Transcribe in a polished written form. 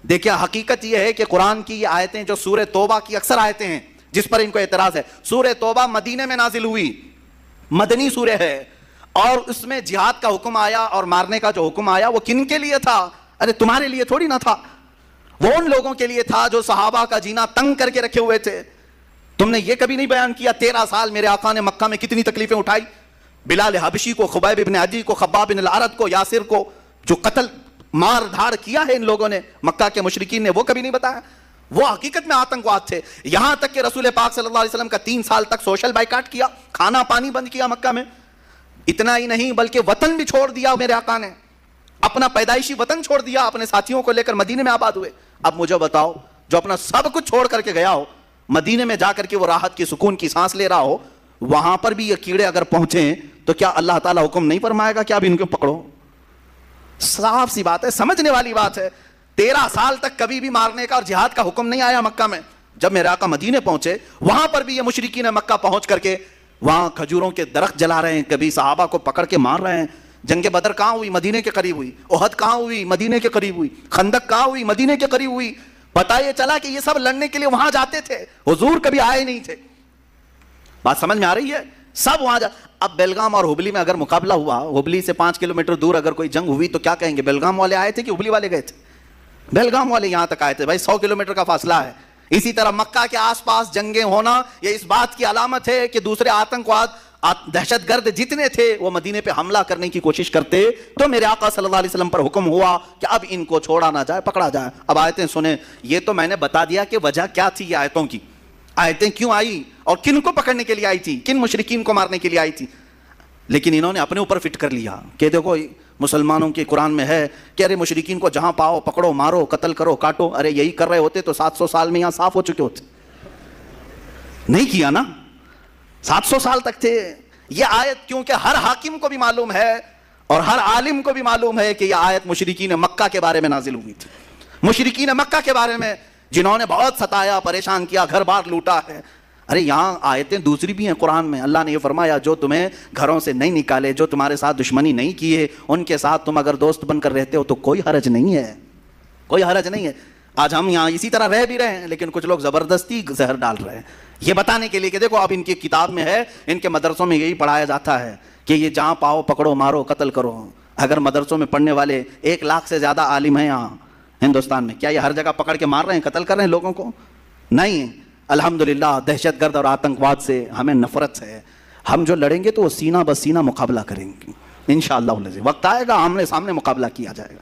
دیکھیں حقیقت یہ ہے کہ قرآن کی یہ آیتیں جو سورہ توبہ کی اکثر آیتیں ہیں جس پر ان کو اعتراض ہے، سورہ توبہ مدینے میں نازل ہوئی، مدنی سورہ ہے، اور اس میں جہاد کا حکم آیا اور مارنے کا جو حکم آیا وہ کن کے لیے تھا؟ ارے تمہارے لیے تھوڑی نہ تھا، وہ ان لوگوں کے لیے تھا جو صحابہ کا جینا تنگ کر کے رکھے ہوئے تھے۔ تم نے یہ کبھی نہیں بیان کیا 13 سال میرے آقا نے مکہ میں کتنی تکلیفیں اٹھائی، بلال حبشی کو، خبیب بن عدی کو، خباب بن الارد کو، یاسر کو، جو قتل مار دھاڑ کیا ہے ان لوگوں نے مکہ کے مشرکین نے، وہ کبھی نہیں بتایا؟ وہ حقیقت میں آتنکواد تھے، یہاں تک کہ رسول پاک صلی اللہ علیہ وسلم کا 3 سال تک سوشل بائیکاٹ کیا، کھانا پانی بند کیا مکہ میں۔ اتنا ہی نہیں بلکہ وطن بھی چھوڑ دیا میرے آقا نے، اپنا پیدائشی وطن چھوڑ دیا، اپنے ساتھیوں کو لے کر مدینے میں آباد ہوئے۔ اب مجھے بتاؤ، جو اپنا سب کچھ چھوڑ کر کے گیا ہو، مدینے میں جا کر کے وہ راحت کی سکون کی سانس لے رہا ہو، وہاں پر بھی یہ کیڑے اگر پہنچیں تو کیا اللہ تعالیٰ حکم نہیں فرمائے گا کہ اب ان کو پکڑو؟ صاف سی بات ہے، سمجھنے والی بات ہے۔ 13 سال تک کبھی بھی مارنے کا اور جہاد کا حکم نہیں آیا مکہ میں۔ جب میرے آقا مدینے پہنچے، وہاں پر بھی یہ مشرکین مکہ پہنچ کر کے وہاں کھجوروں کے درخت جلا رہے ہیں، کبھی صحابہ کو پکڑ کے مار رہے ہیں۔ جنگ بدر کہاں ہوئی؟ مدینے کے قریب ہوئی۔ احد کہاں ہوئی؟ مدینے کے قریب ہوئی۔ خندق کہاں ہوئی؟ مدینے کے قریب ہوئی۔ پتہ یہ چلا کہ یہ سب لڑنے کے لیے وہاں جاتے تھے، حضور کبھی آئے نہیں تھے۔ بات سمجھ میں آ رہی ہے؟ سب وہاں اب بیلگام اور ہبلی میں اگر مقابلہ ہوا، ہبلی سے 5 کلومیٹر دور اگر کوئی جنگ ہوئی تو کیا کہیں گے؟ بیلگام والے آئے تھے کہ ہبلی والے گئے تھے؟ بیلگام والے یہاں تک آئے تھے، بھائی 100 کلومیٹر کا فاصلہ ہے۔ اسی طرح مکہ کے آس پاس جنگیں ہونا یہ اس بات کی علامت ہے کہ دوسرے آتنکواد دہشت گرد جتنے تھے وہ مدینے پہ حملہ کرنے کی کوشش کرتے، تو میرے آقا صلی اللہ علیہ وسلم پر حکم ہوا کہ اب ان کو چھوڑا نہ جائے، پکڑا جائے۔ اب آیتیں سنیں، یہ تو میں نے بتا دیا کہ وجہ کیا تھی یہ آیتوں کی، آیتیں کیوں آئی اور کن کو پکڑنے کے لیے آئی تھی، کن مشرکین کو مارنے کے لیے آئی تھی۔ لیکن انہوں نے اپنے اوپر فٹ کر لیا کہ دیکھو مسلمانوں کے قرآن میں ہے کہ ارے مشرکین کو جہاں پاؤ پکڑو، مارو، قتل کرو، کاٹو۔ ارے یہی کر رہے ہوتے تو 700 سال میں یہاں صاف ہو چکے ہوتے، نہیں کیا نا، 700 سال تک تھے۔ یہ آیت کیونکہ ہر حاکم کو بھی معلوم ہے اور ہر عالم کو بھی معلوم ہے کہ یہ آیت مشرکین مکہ کے بارے میں نازل ہوئی تھی، مشرکین مکہ کے بارے میں جنہوں نے بہت ستایا، پریشان کیا، گھر بار لوٹا ہے۔ ارے یہاں آیتیں دوسری بھی ہیں قرآن میں، اللہ نے یہ فرمایا جو تمہیں گھروں سے نہیں نکالے، جو تمہارے ساتھ دشمنی نہیں کیے، ان کے ساتھ تم اگر دوست بن کر رہتے ہو تو کوئی حرج نہیں ہے، کوئی حرج نہیں ہے۔ آج ہم یہاں اسی طرح رہ بھی رہے ہیں لیکن کچھ لوگ زبردستی زہر ڈال رہے ہیں، یہ بتانے کے لیے کہ دیکھو اب ان کی کتاب میں ہے، ان کے مدرسوں میں یہی پڑھایا جاتا ہے کہ یہ جہاں پاؤ پکڑو، مارو، قتل کرو۔ اگر مدرسوں میں پڑھنے والے 1 لاکھ سے زیادہ عالم ہیں یہاں ہندوستان میں، کیا یہ ہر جگہ پکڑ کے مار رہے ہیں، قتل کر رہے ہیں لوگوں کو؟ نہیں، الحمدللہ دہشت گرد اور آتنکواد سے ہمیں نفرت ہے۔ ہم جو لڑیں گے تو وہ سینہ بسینہ مقابلہ کریں گے انشاءاللہ، وقت آئے گا آمنے سامنے مقابلہ کیا جائے گا۔